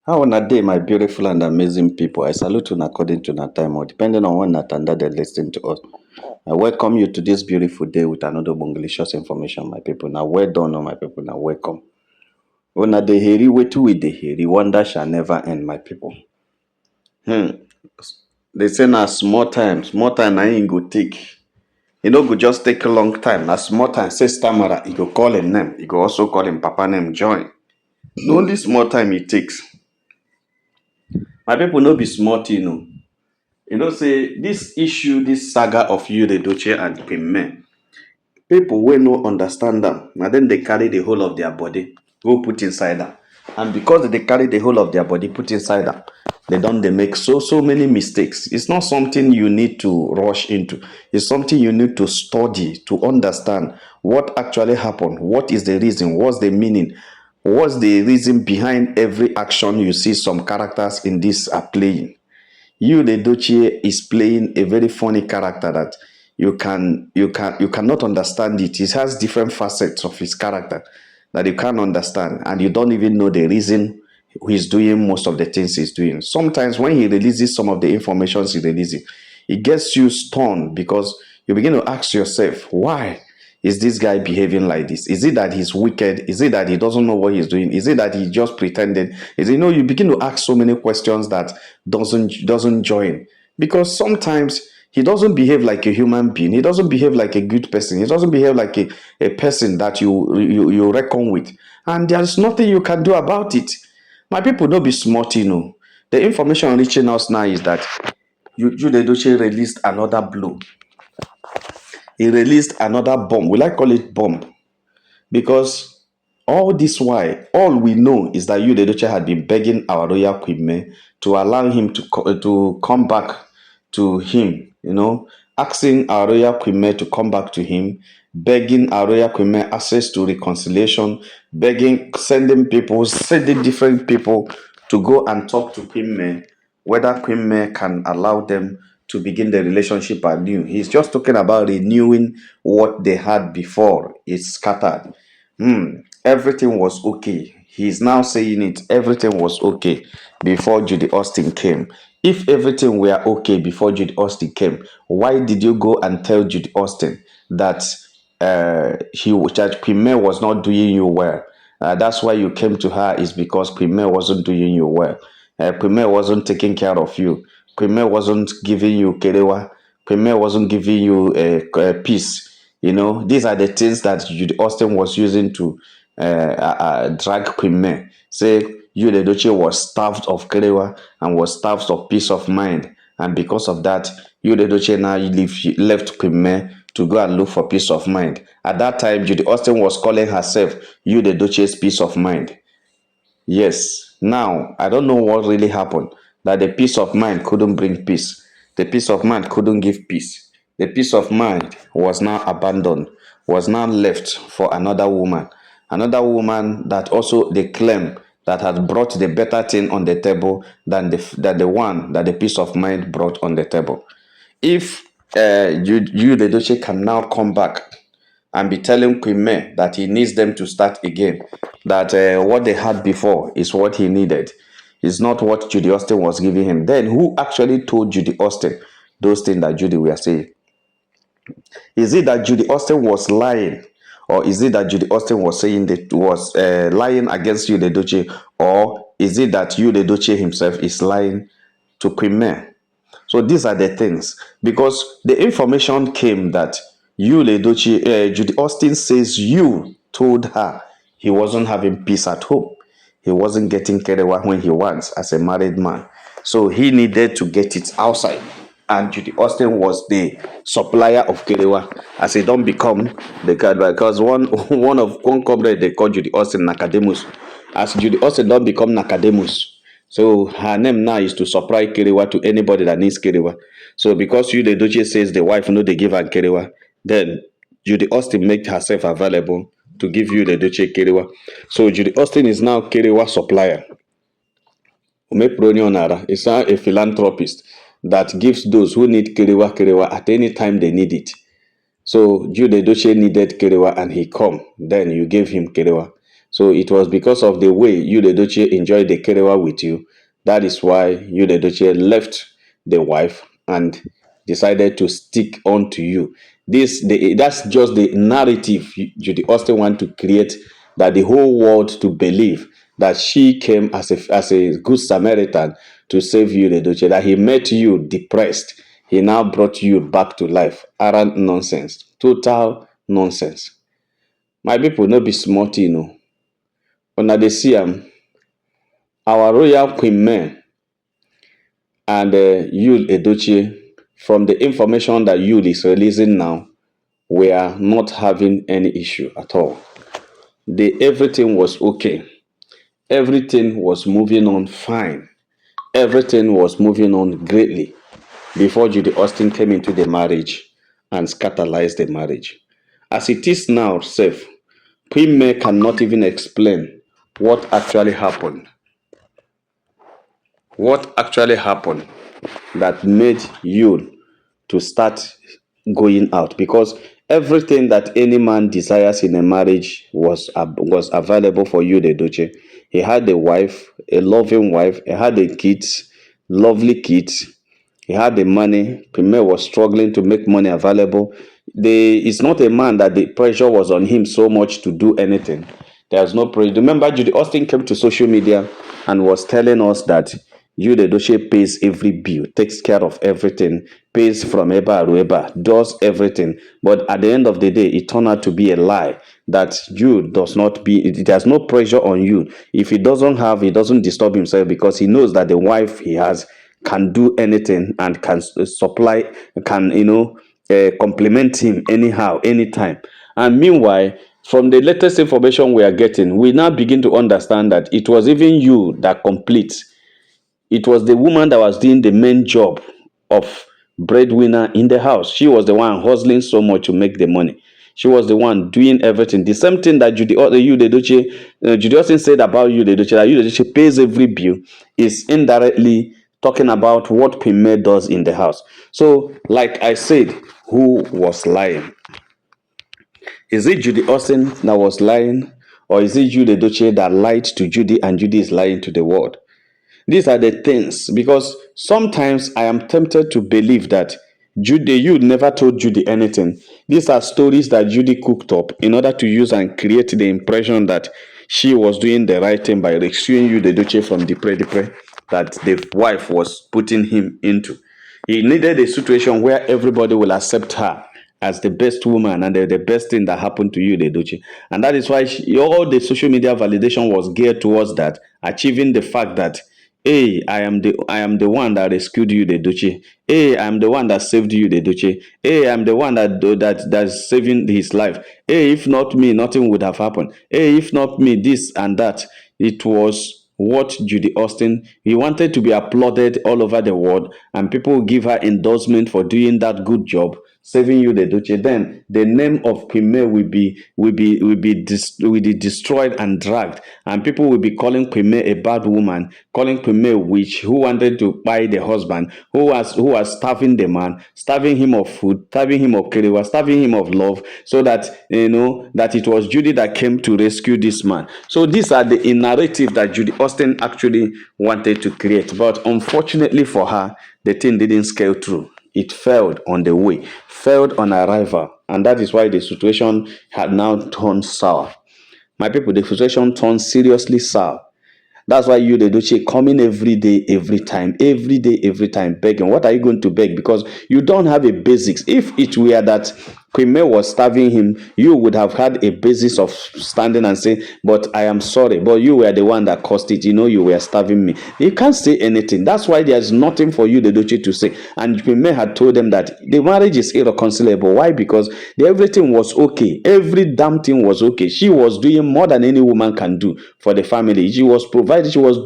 How on a day, my beautiful and amazing people? I salute you according to that time or depending on when that and that they listen to us. I welcome you to this beautiful day with another Bongalicious information, my people. Now, well done, my people. Now, welcome. When a day heri, wait till we day heri, wonder shall never end, my people. Hmm. They say now small time, I ain't go take. You know, go just take a long time. Now, small time, say stammerer, he go call him name. He go also call him papa name, join. The only small time it takes. My people no be small thing, no. You know, say this issue, this saga of you, the Edochie and Queen May, people will no understand them. And then they carry the whole of their body, go put inside them. And because they carry the whole of their body, put inside them, they make so many mistakes. It's not something you need to rush into. It's something you need to study to understand what actually happened. What is the reason? What's the meaning? What's the reason behind every action you see some characters in this are playing? You the Edochie is playing a very funny character that you cannot understand it. It has different facets of his character that you can't understand, and you don't even know the reason he's doing most of the things he's doing. Sometimes when he releases some of the information he releases, it gets you stunned because you begin to ask yourself, why is this guy behaving like this? Is it that he's wicked? Is it that he doesn't know what he's doing? Is it that he just pretended? Is it, you begin to ask so many questions that doesn't join, because sometimes he doesn't behave like a human being. He doesn't behave like a good person. He doesn't behave like a person that you reckon with, and there's nothing you can do about it. My people, don't be smart, you know. The information reaching us now is that Judy Edochie released another blow. He released another bomb. Will I call it bomb? Because all this while, all we know is that Judy Edochie had been begging our royal queen May to allow him to come back to him, asking our royal queen May to come back to him, begging our royal queen May access to reconciliation, begging, sending different people to go and talk to Queen May, whether Queen May can allow them to begin the relationship anew. He's just talking about renewing what they had before it's scattered. Everything was okay. He's now saying it. Everything was okay before Judy Austin came. If everything were okay before Judy Austin came, why did you go and tell Judy Austin that Queen May was not doing you well? That's why you came to her, is because Queen May wasn't doing you well. Queen May wasn't taking care of you. Queen May wasn't giving you kerewa. Queen May wasn't giving you peace. These are the things that Judy Austin was using to drag Queen May. Say you, the Edochie, was starved of kerewa and was starved of peace of mind. And because of that, you, the Edochie, now left Queen May to go and look for peace of mind. At that time, Judy Austin was calling herself you, the Edochie's peace of mind. Yes. Now, I don't know what really happened. That the peace of mind couldn't bring peace. The peace of mind couldn't give peace. The peace of mind was now abandoned, was now left for another woman. Another woman that also they claim that had brought the better thing on the table than the one that the peace of mind brought on the table. If the Edochie can now come back and be telling Queen May that he needs them to start again, that what they had before is what he needed, is not what Judy Austin was giving him, then who actually told Judy Austin those things that Judy were saying? Is it that Judy Austin was lying? Or is it that Judy Austin was saying that was lying against you, the Edochie? Or is it that you, the Edochie himself, is lying to Queen May? So these are the things, because the information came that you, Edochie, Judy Austin says you told her he wasn't having peace at home. He wasn't getting kerewa when he wants as a married man. So he needed to get it outside. And Judy Austin was the supplier of kerewa, as he don't become the guy, because one comrade they call Judy Austin Nakademus. As Judy Austin don't become Nakademus. So her name now is to supply kerewa to anybody that needs kerewa. So because you, the Edochie, says the wife know they give her kerewa, then Judy Austin make herself available to give you the Edochie kerewa. So Judy Austin is now kerewa supplier. Umepronyonara is now a philanthropist that gives those who need kerewa at any time they need it. So Judy Edochie needed kerewa and he come. Then you gave him kerewa. So it was because of the way you, the Edochie, enjoyed the kerewa with you. That is why you, the Edochie, left the wife and decided to stick on to you. That's just the narrative Judy Austin want to create, that the whole world to believe that she came as a good Samaritan to save you, the Edochie, that he met you depressed. He now brought you back to life. Arrant nonsense. Total nonsense. My people, no be small thing, no. Una dey see our royal queen men and Yul Edochie, from the information that Yul is releasing now, we are not having any issue at all. Everything was okay. Everything was moving on fine. Everything was moving on greatly before Judy Austin came into the marriage and scandalized the marriage. As it is now, safe, Queen May cannot even explain what actually happened. What actually happened that made you to start going out? Because everything that any man desires in a marriage was available for you, the Edochie. He had a wife, a loving wife. He had a kids, lovely kids. He had the money. Premier was struggling to make money available. It's not a man that the pressure was on him so much to do anything. There's no pressure. Remember, Judy Austin came to social media and was telling us that Jude Edochie pays every bill, takes care of everything, pays from Eba to Eba, does everything. But at the end of the day, it turned out to be a lie, that Jude does not be, it has no pressure on you. If he doesn't have, he doesn't disturb himself because he knows that the wife he has can do anything and can supply, can, complement him anyhow, anytime. And meanwhile, from the latest information we are getting, we now begin to understand that it was even you that complete. It was the woman that was doing the main job of breadwinner in the house. She was the one hustling so much to make the money. She was the one doing everything. The same thing that Judy Austin said about you, the Edochie, that you, the Edochie, pays every bill, is indirectly talking about what Pime does in the house. So, like I said, who was lying? Is it Judy Austin that was lying? Or is it you, the Edochie, that lied to Judy and Judy is lying to the world? These are the things, because sometimes I am tempted to believe that Judy, you never told Judy anything. These are stories that Judy cooked up in order to use and create the impression that she was doing the right thing by rescuing you, the Duce, from the depre that the wife was putting him into. He needed a situation where everybody will accept her as the best woman and the best thing that happened to you, the Edochie. And that is why all the social media validation was geared towards that, achieving the fact that, hey, I am the one that rescued you, the Edochie. Hey, I am the one that saved you, the Edochie. Hey, I'm the one that's saving his life. Hey, if not me, nothing would have happened. Hey, if not me, this and that. It was what Judy Austin, he wanted to be applauded all over the world, and people give her endorsement for doing that good job, saving you, the Edochie. Then the name of Pime will be destroyed and dragged, and people will be calling Pime a bad woman, calling Pime a witch who wanted to buy the husband, who was starving the man, starving him of food, starving him of kerewa, starving him of love, so that that it was Judy that came to rescue this man. So these are the narrative that Judy Austin actually wanted to create, but unfortunately for her, the thing didn't scale through. It failed on the way, failed on arrival, and that is why the situation had now turned sour. My people, the situation turned seriously sour. That's why you, the Edochie, coming every day, every time, begging. What are you going to beg? Because you don't have a basics. If it were that Queen May was starving him, you would have had a basis of standing and saying, but I am sorry, but you were the one that caused it. You were starving me. You can't say anything. That's why there's nothing for you, the Edochie, to say. And Queen May had told them that the marriage is irreconcilable. Why? Because everything was okay. Every damn thing was okay. She was doing more than any woman can do for the family. She was providing, she was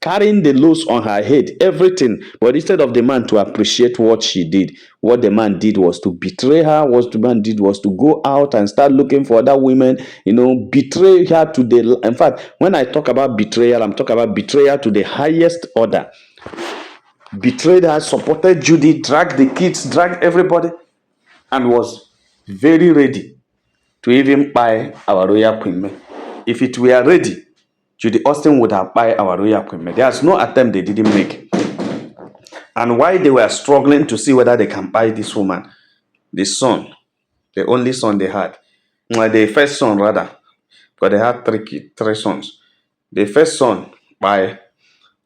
carrying the loads on her head, everything. But instead of the man to appreciate what she did, what the man did was to betray her. What the man did was to go out and start looking for other women, betray her to the. In fact, when I talk about betrayal, I'm talking about betrayal to the highest order. Betrayed her, supported Judy, dragged the kids, dragged everybody, and was very ready to even buy our royal queen. If it were ready, Judy Austin would have buy our royal queen. There's no attempt they didn't make. And why they were struggling to see whether they can buy this woman, the son, the only son they had, the first son rather, because they had three sons. The first son by,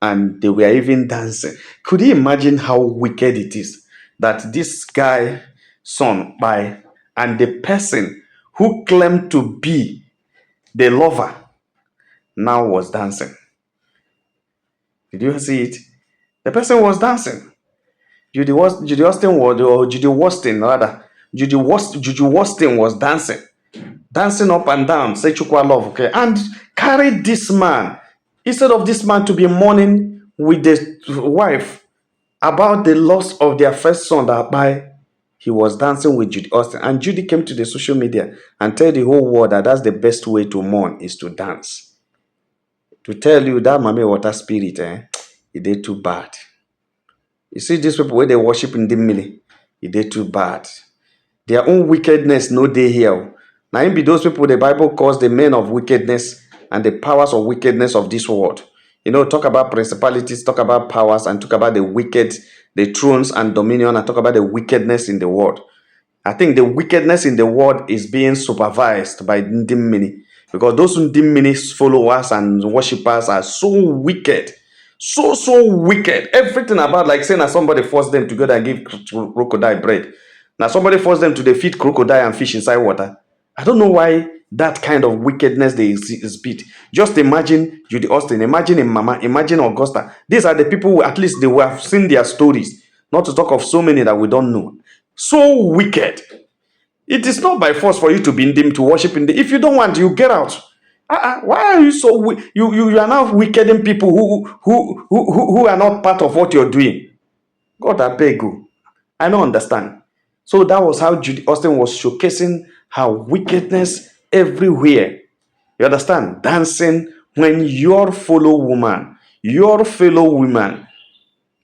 and they were even dancing. Could you imagine how wicked it is that this guy son by, and the person who claimed to be the lover now was dancing? Did you see it? The person was dancing. Judy Austin was, or Judy Austin rather. Judy Austin was dancing up and down, say Chukwa love, okay, and carried this man instead of this man to be mourning with the wife about the loss of their first son that by, he was dancing with Judy Austin, and Judy came to the social media and tell the whole world that that's the best way to mourn is to dance. To tell you that Mame Water spirit, it did too bad. You see these people where they worship in the millie, it did too bad. Their own wickedness no day here. Now it be those people the Bible calls the men of wickedness and the powers of wickedness of this world. You know, talk about principalities, talk about powers, and talk about the wicked, the thrones and dominion, and talk about the wickedness in the world. I think the wickedness in the world is being supervised by Ndimini, because those Ndimini followers and worshippers are so wicked. So wicked. Everything about, like saying that somebody forced them to go and give crocodile bread. Now somebody forced them to feed crocodile and fish inside water. I don't know why that kind of wickedness they spit. Just imagine Judy Austin, imagine Mama, imagine Augusta. These are the people who at least they will have seen their stories. Not to talk of so many that we don't know. So wicked. It is not by force for you to be in them to worship in them. If you don't want, you get out. Why are you so you are now wickeding people who are not part of what you're doing? God, I beg you. I don't understand. So that was how Judy Austin was showcasing her wickedness everywhere. You understand? Dancing when your fellow woman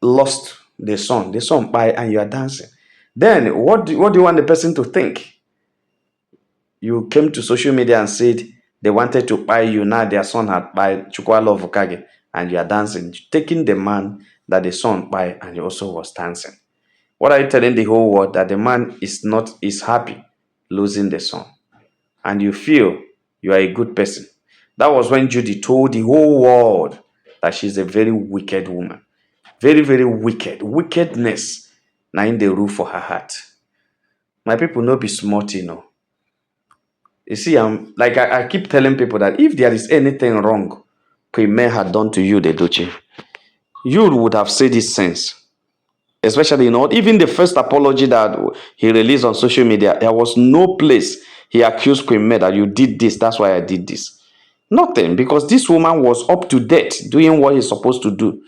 lost the son by, and you are dancing. Then what do you want the person to think? You came to social media and said they wanted to buy you. Now their son had buy Chukwalo Vukage, and you are dancing, taking the man that the son buy, and he also was dancing. What are you telling the whole world? That the man is happy losing the son, and you feel you are a good person. That was when Judy told the whole world that she's a very wicked woman. Very, very wicked. Wickedness now in the roof for her heart. My people no be smart, you know. You see, I keep telling people that if there is anything wrong Queen May had done to you, the Edochie, you would have said it since. Especially, even the first apology that he released on social media, there was no place he accused Queen May that you did this, that's why I did this. Nothing, because this woman was up to date doing what he's supposed to do.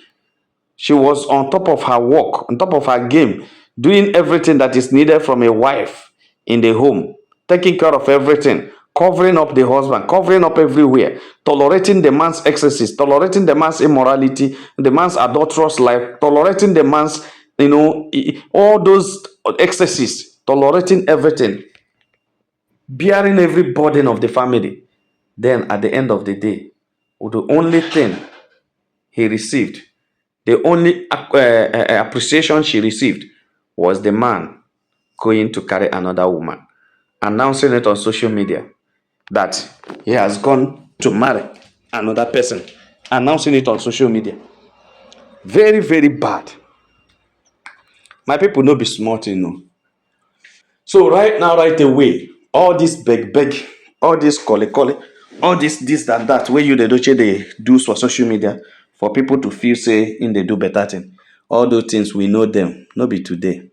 She was on top of her work, on top of her game, doing everything that is needed from a wife in the home, taking care of everything, covering up the husband, covering up everywhere, tolerating the man's excesses, tolerating the man's immorality, the man's adulterous life, tolerating the man's, all those excesses, tolerating everything, bearing every burden of the family. Then at the end of the day, the only thing he received, the only appreciation she received was the man going to carry another woman, announcing it on social media that he has gone to marry another person, announcing it on social media. Very, very bad. My people no be smart, So right now, right away, all this beg, all this call, all this that where you the Edochie they do for social media for people to feel say in they do better thing. All those things we know them, no be today.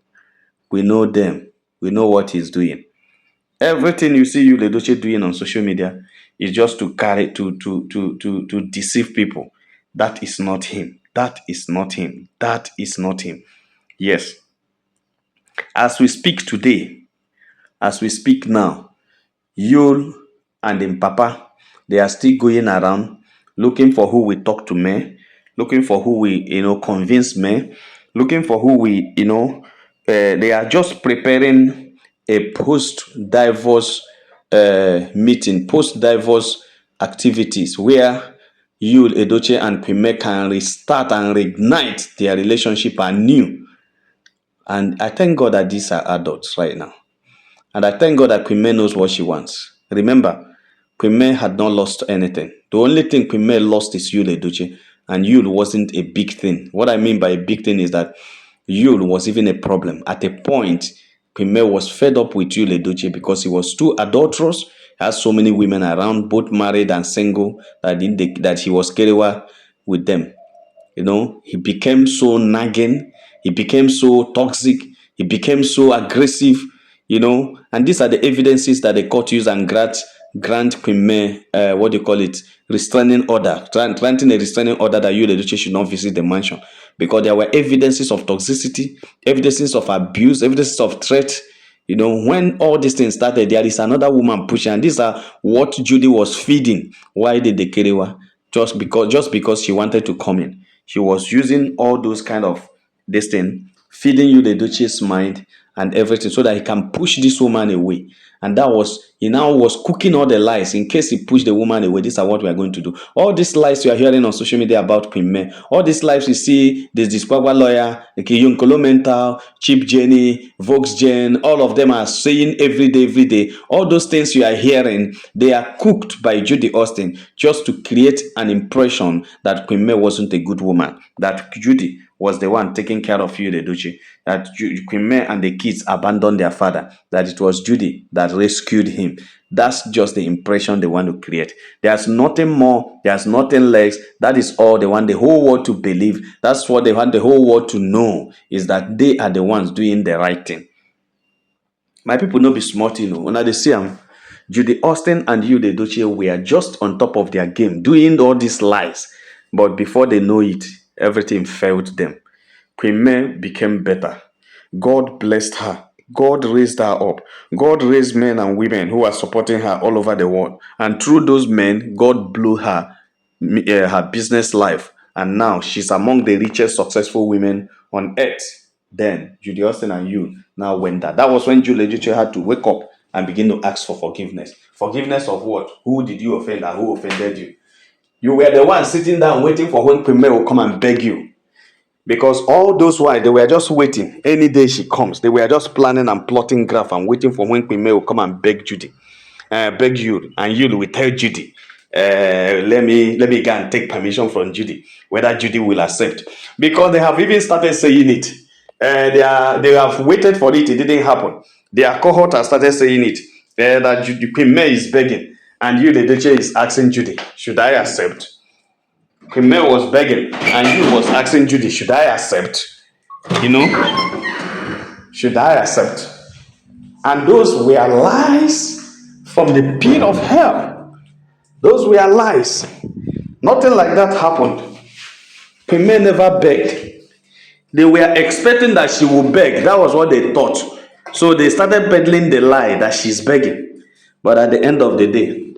We know them. We know what he's doing. Everything you see you the Edochie doing on social media is just to carry to deceive people. That is not him. That is not him. That is not him. Yes. As we speak today, as we speak now, Yul and him papa, they are still going around looking for who will talk to me, looking for who will, convince me, looking for who will, they are just preparing a post-divorce meeting, post-divorce activities where you, Edochie, and Kwame can restart and reignite their relationship anew. And I thank God that these are adults right now. And I thank God that Kwame knows what she wants. Remember, Kwame had not lost anything. The only thing Kwame lost is Yul Edochie. And Yul wasn't a big thing. What I mean by a big thing is that Yul was even a problem. At a point, Kwame was fed up with Yul Edochie because he was too adulterous. He had so many women around, both married and single, that he was kerewa with them. He became so nagging, he became so toxic, he became so aggressive, and these are the evidences that the court use and grant Kwame, what do you call it, restraining order, granting a restraining order that you, the Edochie, should not visit the mansion, because there were evidences of toxicity, evidences of abuse, evidences of threat. When all these things started, there is another woman pushing, and these are what Judy was feeding. Why did the Kerewa? Just because she wanted to come in. She was using all those kind of this thing, feeding you the Duchess mind and everything, so that he can push this woman away. And he now was cooking all the lies in case he pushed the woman away. These are what we are going to do. All these lies you are hearing on social media about Queen May, all these lies you see, there's this Kwagwa lawyer, Yonkolo Mental, Chip Jenny, Volksgen, all of them are saying every day. All those things you are hearing, they are cooked by Judy Austin just to create an impression that Queen May wasn't a good woman, that Judy was the one taking care of you, Edochie, that Queen May and the kids abandoned their father, that it was Judy that rescued him. That's just the impression they want to create. There's nothing more, there's nothing less. That is all they want the whole world to believe. That's what they want the whole world to know, is that they are the ones doing the right thing. My people no be smart, when they see them, Judy Austin and you, the Edochie, were just on top of their game, doing all these lies. But before they know it, everything failed them. Queen May became better. God blessed her. God raised her up. God raised men and women who are supporting her all over the world. And through those men, God blew her business life. And now she's among the richest, successful women on earth. Then Judy Austin and you now went that. That was when Julie Edochie had to wake up and begin to ask for forgiveness. Forgiveness of what? Who did you offend and who offended you? You were the one sitting down waiting for when Queen May will come and beg you. Because all those while, they were just waiting. Any day she comes, they were just planning and plotting graph and waiting for when Queen May will come and beg Judy. Beg you, and you will tell Judy, let me go and take permission from Judy, whether Judy will accept. Because they have even started saying it. They have waited for it didn't happen. Their cohort has started saying it. That Judy, Queen May is begging, and you, the Edochie, is asking Judy, should I accept? Queen May was begging, and you was asking Judy, should I accept? Should I accept? And those were lies from the pit of hell. Those were lies. Nothing like that happened. Queen May never begged. They were expecting that she would beg. That was what they thought. So they started peddling the lie that she's begging. But at the end of the day,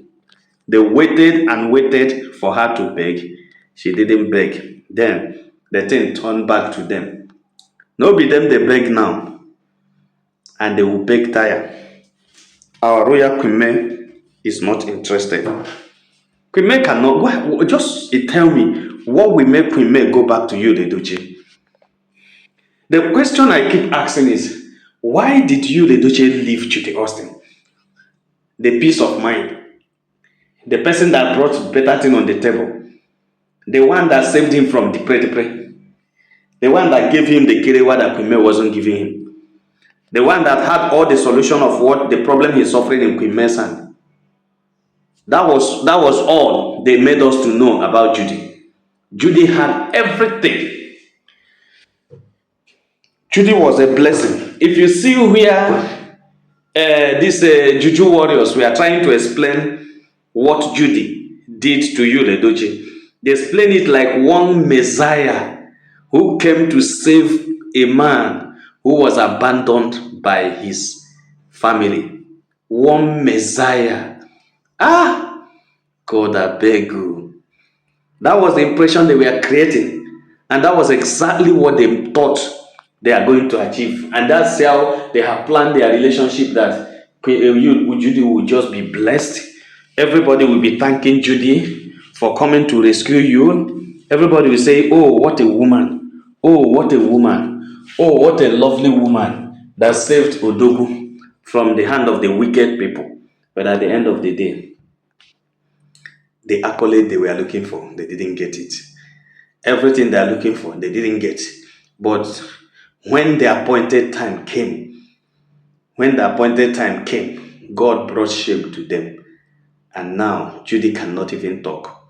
they waited and waited for her to beg. She didn't beg. Then the thing turned back to them. No be them they beg now. And they will beg tire. Our royal Queen May is not interested. Queen May cannot. Just tell me, what will make Queen May go back to you, the Edochie? The question I keep asking is, why did you, the Edochie, leave Judy Austin? The peace of mind. The person that brought better thing on the table. The one that saved him from depression. The one that gave him the kerewa that Queen May wasn't giving him. The one that had all the solution of what the problem he's suffering in Queen May's hand. That was all they made us to know about Judy. Judy had everything. Judy was a blessing. If you see where these Juju warriors were trying to explain what Judy did to you, Edochie, they explain it like one Messiah who came to save a man who was abandoned by his family. One Messiah. God, I beg you. That was the impression they were creating. And that was exactly what they thought they are going to achieve. And that's how they have planned their relationship, that Judy will just be blessed. Everybody will be thanking Judy for coming to rescue you. Everybody will say, "Oh, what a woman! Oh, what a woman! Oh, what a lovely woman that saved Odogu from the hand of the wicked people." But at the end of the day, the accolade they were looking for, they didn't get it. Everything they are looking for, they didn't get. But when the appointed time came, God brought shame to them. And now Judy cannot even talk.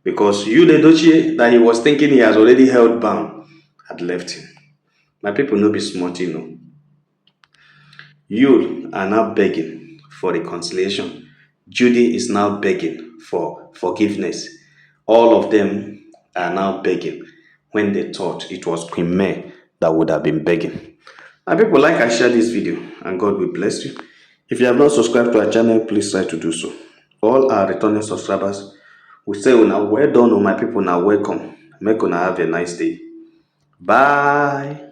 Because you, the Edochie, that he was thinking he has already held bound, had left him. My people no be smart, you know. You are now begging for reconciliation. Judy is now begging for forgiveness. All of them are now begging when they thought it was Queen May that would have been begging. My people, like I share this video, and God will bless you. If you have not subscribed to our channel, please try to do so. All our returning subscribers, we say, "Una well done, my people, now welcome. Make una have a nice day." Bye.